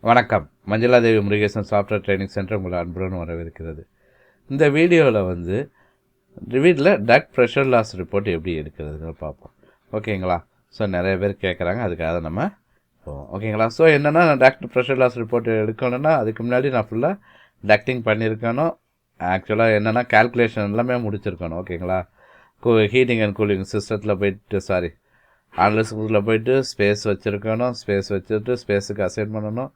வணக்கம். மஞ்சுளா தேவி Murugesan software training centre உங்களை அன்புடன் வரவேற்கிறது. இந்த வீடியோவில் வந்து ரிவீட்டில் டக்ட் ப்ரெஷர் லாஸ் ரிப்போர்ட் எப்படி எடுக்கிறதுன்னு பார்ப்போம். ஓகேங்களா? ஸோ நிறைய பேர் கேட்குறாங்க, அதுக்காக நம்ம போவோம். ஓகேங்களா? ஸோ என்னென்னா டக்ட் ப்ரெஷர் லாஸ் ரிப்போர்ட் எடுக்கணும்னா அதுக்கு முன்னாடி நான் ஃபுல்லாக டக்டிங் பண்ணியிருக்கணும். ஆக்சுவலாக என்னென்னா கால்குலேஷன் எல்லாமே முடிச்சிருக்கணும். ஓகேங்களா? ஹீட்டிங் அண்ட் கூலிங் சிஸ்டத்தில் போயிட்டு அனலிசிஸில் போயிட்டு ஸ்பேஸ் வச்சுருக்கணும். ஸ்பேஸ் வச்சுட்டு ஸ்பேஸுக்கு அசைன் பண்ணணும்.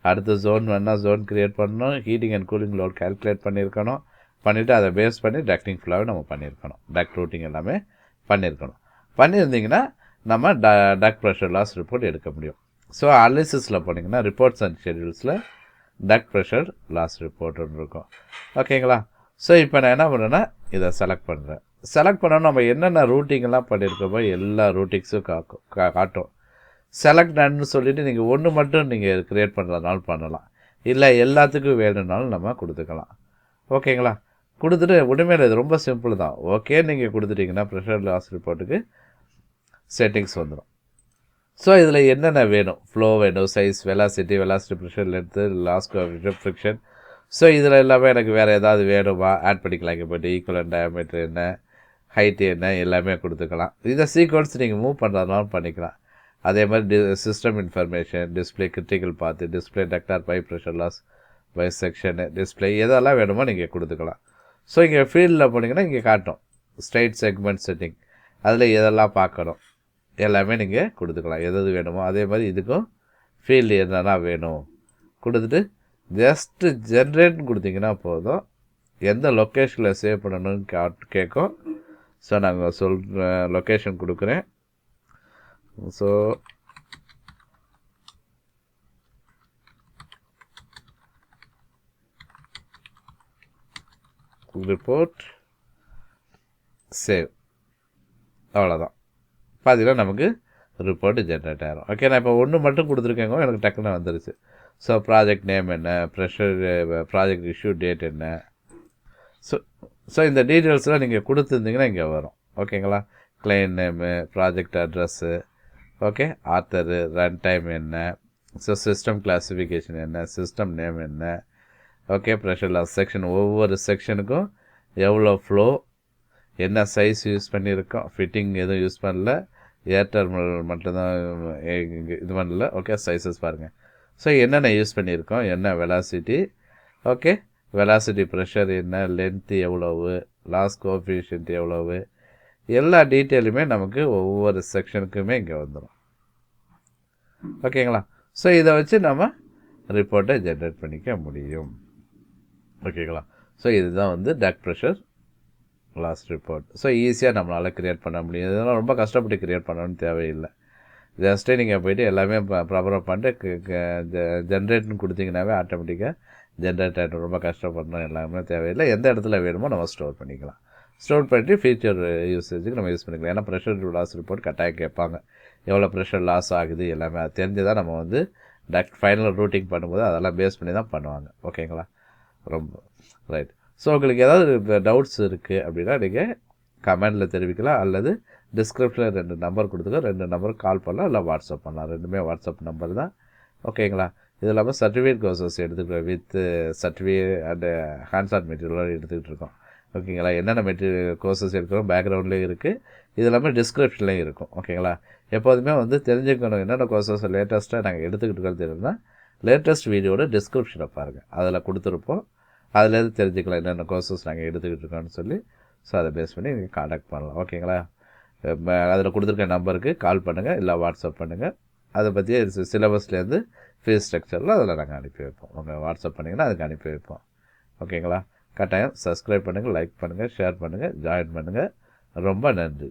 அடுத்து ஜோன் வேணால் ஜோன் க்ரியேட் பண்ணணும். Heating and cooling load calculate பண்ணியிருக்கணும். பண்ணிவிட்டு அதை பேஸ் பண்ணி டக்டிங் ஃபுல்லாகவே நம்ம பண்ணியிருக்கணும். டக்ட் ரூட்டிங் எல்லாமே பண்ணியிருக்கணும். பண்ணியிருந்தீங்கன்னா நம்ம டக்ட் ப்ரெஷர் லாஸ் ரிப்போர்ட் எடுக்க முடியும். ஸோ அனாலிசிஸில் போனீங்கன்னா ரிப்போர்ட்ஸ் அண்ட் ஷெட்யூல்ஸில் டக்ட் ப்ரெஷர் லாஸ் ரிப்போர்ட்டுன்னு இருக்கும். ஓகேங்களா? ஸோ இப்போ நான் என்ன பண்ணுறேன்னா இதை செலக்ட் பண்ணுறேன். செலக்ட் பண்ணோன்னா நம்ம என்னென்ன ரூட்டிங்கெல்லாம் பண்ணியிருக்கோமோ எல்லா ரூட்டிங்ஸும் காட்டும். செலக்ட் நன்னு சொல்லிவிட்டு நீங்கள் ஒன்று மட்டும் நீங்கள் க்ரியேட் பண்ணுறதுனாலும் பண்ணலாம், இல்லை எல்லாத்துக்கும் வேணும்னாலும் நம்ம கொடுத்துக்கலாம். ஓகேங்களா? கொடுத்துட்டு உண்மையில் இது ரொம்ப சிம்பிள் தான். ஓகே, நீங்கள் கொடுத்துட்டிங்கன்னா ப்ரெஷர் லாஸ் ரிப்போர்ட்டுக்கு செட்டிங்ஸ் வந்துடும். ஸோ இதில் என்னென்ன வேணும், ஃப்ளோ வேணும், size, velocity pressure length, loss coefficient, friction. So இதில் எல்லாமே எனக்கு வேறு ஏதாவது வேணுமா ஆட் பண்ணிக்கலாம். இங்கே போய்ட்டு ஈக்குவலன்ட் டயாமீட்டர் என்ன, ஹைட்டு என்ன எல்லாமே கொடுத்துக்கலாம். இதை சீக்வன்ஸ் நீங்கள் மூவ் பண்ணுறதுனாலும் பண்ணிக்கலாம். அதே மாதிரி சிஸ்டம் இன்ஃபர்மேஷன், டிஸ்பிளே, கிரிட்டிக்கல் பார்த்து, டிஸ்பிளே, டக்டார், by pressure loss, by section, display எதெல்லாம் வேணுமோ நீங்கள் கொடுத்துக்கலாம். ஸோ இங்கே ஃபீல்டில் போனீங்கன்னா இங்கே காட்டும் ஸ்ட்ரைட் செக்மெண்ட் செட்டிங். அதில் எதெல்லாம் பார்க்கணும் எல்லாமே நீங்கள் கொடுத்துக்கலாம், எது வேணுமோ. அதே மாதிரி இதுக்கும் ஃபீல்டு என்னென்னா வேணும் கொடுத்துட்டு ஜஸ்ட்டு ஜென்ரேட்னு கொடுத்தீங்கன்னா போதும். எந்த லொக்கேஷனில் சேவ் பண்ணணும்னு கேட்கும். ஸோ நாங்கள் சொல்கிற லொக்கேஷன் கொடுக்குறேன். ஸோ ரிப்போர்ட் சேவ், அவ்வளோதான். பார்த்தீங்கன்னா நமக்கு ரிப்போர்ட் ஜென்ரேட் ஆகிரும். ஓகே, நான் இப்போ ஒன்று மட்டும் கொடுத்துருக்கேங்க, எனக்கு டக்குன்னு வந்துருச்சு. ஸோ ப்ராஜெக்ட் நேம் என்ன, ப்ராஜெக்ட் இஷ்யூ டேட் என்ன, ஸோ இந்த டீட்டெயில்ஸ்லாம் நீங்கள் கொடுத்துருந்தீங்கன்னா இங்கே வரும். ஓகேங்களா? Client name, project address, okay, author, run time என்ன, ஸோ சிஸ்டம் கிளாஸிஃபிகேஷன் என்ன, சிஸ்டம் நேம் என்ன, ஓகே, ப்ரெஷர் லாஸ் செக்ஷன், ஒவ்வொரு செக்ஷனுக்கும் எவ்வளோ ஃப்ளோ, என்ன சைஸ் யூஸ் பண்ணியிருக்கோம், ஃபிட்டிங் எதுவும் யூஸ் பண்ணல, ஏர் டெர்மினல் மட்டும்தான் இது பண்ணல. ஓகே, சைஸஸ் பாருங்கள். ஸோ என்னென்ன யூஸ் பண்ணியிருக்கோம், என்ன வெலாசிட்டி, ஓகே, வெலாசிட்டி ப்ரெஷர் என்ன, லென்த்து எவ்வளவு, லாஸ் கோஎஃபிஷியன்ட் எவ்வளவு, எல்லா டீட்டெயிலுமே நமக்கு ஒவ்வொரு செக்ஷனுக்குமே இங்கே வந்துடும். ஓகேங்களா? ஸோ இதை வச்சு நம்ம ரிப்போர்ட்டை ஜென்ரேட் பண்ணிக்க முடியும். ஓகேங்களா? ஸோ இதுதான் வந்து duct pressure loss report. So ஈஸியாக நம்மளால் க்ரியேட் பண்ண முடியும். இதெல்லாம் ரொம்ப கஷ்டப்பட்டு க்ரியேட் பண்ணணும்னு தேவையில்லை. ஜஸ்ட்டு நீங்கள் போய்ட்டு எல்லாமே ப்ராப்பராக பண்ணிட்டு ஜென்ரேட்னு கொடுத்தீங்கன்னாவே ஆட்டோமேட்டிக்காக ஜென்ரேட் ஆகிடும். ரொம்ப கஷ்டப்படணும் எல்லாமே தேவையில்லை. எந்த இடத்துல வேணுமோ நம்ம ஸ்டோர் பண்ணிக்கலாம். ஸ்டோர் பண்ணிட்டு ஃபியூச்சர் யூசேஜுக்கு நம்ம யூஸ் பண்ணிக்கலாம். ஏன்னா ப்ரெஷர் லாஸ் ரிப்போர்ட் கட்டாயம் கேட்பாங்க, எவ்வளோ ப்ரெஷர் லாஸ் ஆகுது எல்லாமே அது தெரிஞ்சு தான் நம்ம வந்து டக்ட் ஃபைனல் ரூட்டிங் பண்ணும்போது அதெல்லாம் பேஸ் பண்ணி தான் பண்ணுவாங்க. ஓகேங்களா? ரொம்ப ரைட். ஸோ உங்களுக்கு ஏதாவது டவுட்ஸ் இருக்குது அப்படின்னா நீங்கள் கமெண்டில் தெரிவிக்கலாம், அல்லது டிஸ்கிரிப்ஷனில் 2 நம்பர் கொடுத்துருக்கோம், 2 நம்பருக்கு கால் பண்ணலாம், இல்லை வாட்ஸ்அப் பண்ணலாம். 2மே வாட்ஸ்அப் நம்பர் தான். ஓகேங்களா? இது இல்லாமல் சர்டிஃபிகேட் கோர்சஸ் எடுத்துக்கிறோம், with certificate and hands on மெட்டீரியலோடு எடுத்துக்கிட்டு இருக்கோம். ஓகேங்களா? என்னென்ன மெட்டீரியல் கோர்சஸ் எடுக்கிறோம் பேக்ரவுண்ட்லேயும் இருக்குது, இது இல்லாமல் டிஸ்கிரிப்ஷன்லேயும் இருக்கும். ஓகேங்களா? எப்போதுமே வந்து தெரிஞ்சுக்கணும் என்னென்ன கோர்சஸ் லேட்டஸ்ட்டாக நாங்கள் எடுத்துக்கிட்டு இருக்கிறது தெரியுதுன்னா லேட்டஸ்ட் வீடியோட டிஸ்கிரிப்ஷனை பாருங்கள், அதில் கொடுத்துருப்போம். அதுலேருந்து தெரிஞ்சுக்கலாம் என்னென்ன கோர்சஸ் நாங்கள் எடுத்துக்கிட்டு இருக்கோம்னு சொல்லி. ஸோ அதை பேஸ் பண்ணி நீங்கள் காண்டாக்ட் பண்ணலாம். ஓகேங்களா? அதில் கொடுத்துருக்க நம்பருக்கு கால் பண்ணுங்கள், இல்லை வாட்ஸ்அப் பண்ணுங்கள். அதை பற்றி சிலபஸ்லேருந்து ஃபீஸ் ஸ்ட்ரக்சரில் அதில் நாங்கள் அனுப்பி வைப்போம். உங்கள் வாட்ஸ்அப் பண்ணிங்கன்னா அதுக்கு அனுப்பி வைப்போம். ஓகேங்களா? கட்டாயம் சப்ஸ்கிரைப் பண்ணுங்கள், லைக் பண்ணுங்கள், ஷேர் பண்ணுங்கள், ஜாயின் பண்ணுங்கள். ரொம்ப நன்றி.